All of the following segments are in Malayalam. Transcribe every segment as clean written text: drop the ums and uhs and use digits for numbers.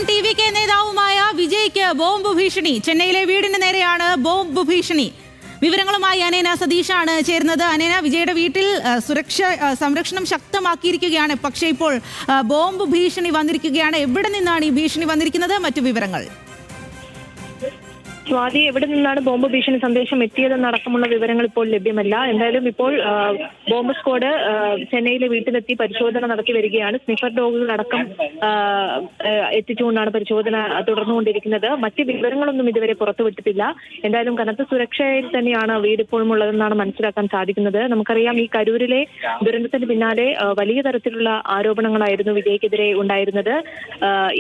ടി.വി.കെ നേതാവുമായ വിജയ്ക്ക് ബോംബ് ഭീഷണി. ചെന്നൈയിലെ വീടിന് നേരെയാണ് ബോംബ് ഭീഷണി. വിവരങ്ങളുമായി അനേന സതീഷാണ് ചേരുന്നത്. അനേന, വിജയുടെ വീട്ടിൽ സംരക്ഷണം ശക്തമാക്കിയിരിക്കുകയാണ്. പക്ഷേ ഇപ്പോൾ ബോംബ് ഭീഷണി വന്നിരിക്കുകയാണ്. എവിടെ നിന്നാണ് ഈ ഭീഷണി വന്നിരിക്കുന്നത്? മറ്റു വിവരങ്ങൾ. സ്വാതി, എവിടെ നിന്നാണ് ബോംബ് ഭീഷണി സന്ദേശം എത്തിയതെന്നടക്കമുള്ള വിവരങ്ങൾ ഇപ്പോൾ ലഭ്യമല്ല. എന്തായാലും ഇപ്പോൾ ബോംബ് സ്ക്വാഡ് ചെന്നൈയിലെ വീട്ടിലെത്തി പരിശോധന നടത്തി വരികയാണ്. സ്നിഫർ ഡോഗുകളടക്കം എത്തിച്ചുകൊണ്ടാണ് പരിശോധന തുടർന്നുകൊണ്ടിരിക്കുന്നത്. മറ്റ് വിവരങ്ങളൊന്നും ഇതുവരെ പുറത്തുവിട്ടിട്ടില്ല. എന്തായാലും കനത്ത സുരക്ഷയിൽ തന്നെയാണ് വീട് ഇപ്പോഴും ഉള്ളതെന്നാണ് മനസ്സിലാക്കാൻ സാധിക്കുന്നത്. നമുക്കറിയാം, ഈ കരൂരിലെ ദുരന്തത്തിന് പിന്നാലെ വലിയ തരത്തിലുള്ള ആരോപണങ്ങളായിരുന്നു വിജയ്ക്കെതിരെ ഉണ്ടായിരുന്നത്.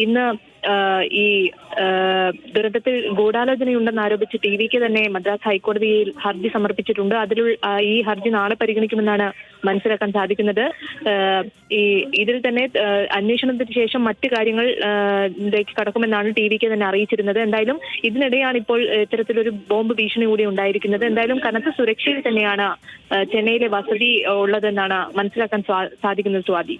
ഇന്ന് ഈ ദുരന്തത്തിൽ ഗൂഢാലോചനയുണ്ടെന്ന് ആരോപിച്ച് ടി.വി.കെ തന്നെ മദ്രാസ് ഹൈക്കോടതിയിൽ ഹർജി സമർപ്പിച്ചിട്ടുണ്ട്. ഈ ഹർജി നാളെ പരിഗണിക്കുമെന്നാണ് മനസ്സിലാക്കാൻ സാധിക്കുന്നത്. ഇതിൽ തന്നെ അന്വേഷണത്തിന് ശേഷം മറ്റു കാര്യങ്ങളിലേക്ക് കടക്കുമെന്നാണ് ടി.വി.കെ തന്നെ അറിയിച്ചിരുന്നത്. എന്തായാലും ഇതിനിടെയാണ് ഇപ്പോൾ ഇത്തരത്തിലൊരു ബോംബ് ഭീഷണി കൂടി ഉണ്ടായിരിക്കുന്നത്. എന്തായാലും കനത്ത സുരക്ഷയിൽ തന്നെയാണ് ചെന്നൈയിലെ വസതി ഉള്ളതെന്നാണ് മനസ്സിലാക്കാൻ സാധിക്കുന്നത്. സ്വാതി,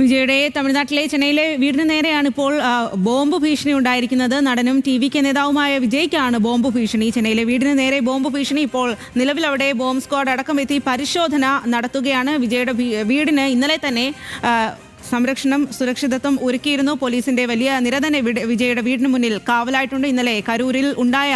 വിജയുടെ തമിഴ്നാട്ടിലെ ചെന്നൈയിലെ വീടിന് നേരെയാണ് ഇപ്പോൾ ബോംബ് ഭീഷണി ഉണ്ടായിരിക്കുന്നത്. നടനും ടി.വി.കെ നേതാവുമായ വിജയ്ക്കാണ് ബോംബ് ഭീഷണി. ചെന്നൈയിലെ വീടിന് നേരെ ബോംബ് ഭീഷണി. ഇപ്പോൾ നിലവിൽ അവിടെ ബോംബ് സ്ക്വാഡ് അടക്കം എത്തി പരിശോധന നടത്തുകയാണ്. വിജയുടെ വീടിന് ഇന്നലെ തന്നെ സുരക്ഷിതത്വം ഒരുക്കിയിരുന്നു. പോലീസിന്റെ വലിയ നിര തന്നെ വിജയുടെ വീടിന് മുന്നിൽ കാവലായിട്ടുണ്ട്. ഇന്നലെ കരൂരിൽ ഉണ്ടായ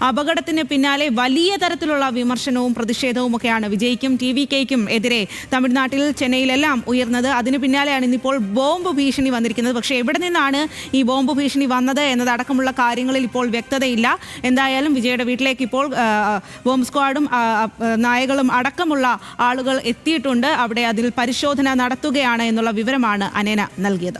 അപകടത്തിന് പിന്നാലെ വലിയ തരത്തിലുള്ള വിമർശനവും പ്രതിഷേധവും ഒക്കെയാണ് വിജയ്ക്കും ടി.വി.കെയ്ക്കും എതിരെ തമിഴ്നാട്ടിൽ, ചെന്നൈയിലെല്ലാം ഉയർന്നത്. അതിന് പിന്നാലെയാണ് ഇന്നിപ്പോൾ ബോംബ് ഭീഷണി വന്നിരിക്കുന്നത്. പക്ഷേ എവിടെ നിന്നാണ് ഈ ബോംബ് ഭീഷണി വന്നത് എന്നതടക്കമുള്ള കാര്യങ്ങളിൽ ഇപ്പോൾ വ്യക്തതയില്ല. എന്തായാലും വിജയുടെ വീട്ടിലേക്ക് ഇപ്പോൾ ബോംബ് സ്ക്വാഡും നായകളും അടക്കമുള്ള ആളുകൾ എത്തിയിട്ടുണ്ട്. അവിടെ അതിൽ പരിശോധന നടത്തുകയാണ് എന്നുള്ള വിവരമാണ് അനേന നൽകിയത്.